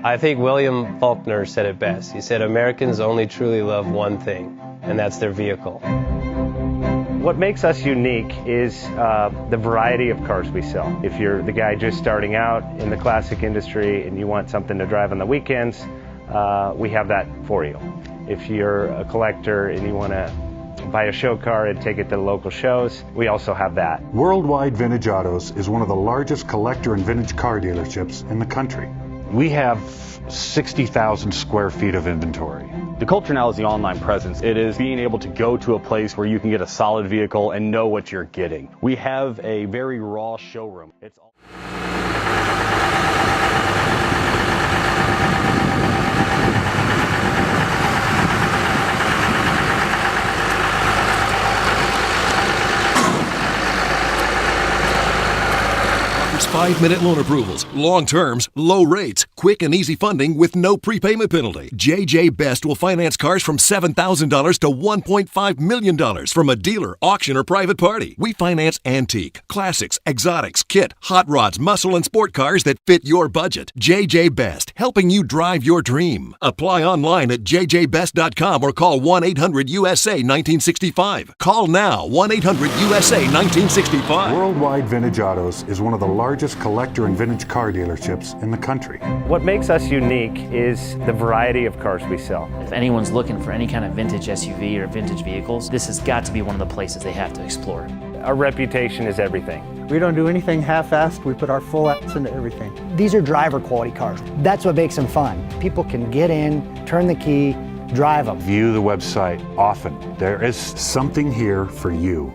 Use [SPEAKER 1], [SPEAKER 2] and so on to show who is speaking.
[SPEAKER 1] I think William Faulkner said it best. He said, Americans only truly love one thing, and that's their vehicle.
[SPEAKER 2] What makes us unique is the variety of cars we sell. If you're the guy just starting out in the classic industry and you want something to drive on the weekends, we have that for you. If you're a collector and you want to buy a show car and take it to the local shows, we also have that.
[SPEAKER 3] Worldwide Vintage Autos is one of the largest collector and vintage car dealerships in the country.
[SPEAKER 4] We have 60,000 square feet of inventory.
[SPEAKER 5] The culture now is the online presence. It is being able to go to a place where you can get a solid vehicle and know what you're getting. We have a very raw showroom. It's all
[SPEAKER 6] Offers 5-minute loan approvals, long terms, low rates, quick and easy funding with no prepayment penalty. JJ Best will finance cars from $7,000 to $1.5 million from a dealer, auction, or private party. We finance antique, classics, exotics, kit, hot rods, muscle, and sport cars that fit your budget. JJ Best, helping you drive your dream. Apply online at jjbest.com or call 1-800-USA-1965. Call now, 1-800-USA-1965.
[SPEAKER 3] Worldwide Vintage Autos is one of the largest collector and vintage car dealerships in the country.
[SPEAKER 2] What makes us unique is the variety of cars we sell.
[SPEAKER 7] If anyone's looking for any kind of vintage SUV or vintage vehicles, this has got to be one of the places they have to explore.
[SPEAKER 2] Our reputation is everything.
[SPEAKER 8] We don't do anything half-assed. We put our full ass into everything.
[SPEAKER 9] These are driver quality cars. That's what makes them fun. People can get in, turn the key, drive them.
[SPEAKER 4] View the website often.
[SPEAKER 3] There is something here for you.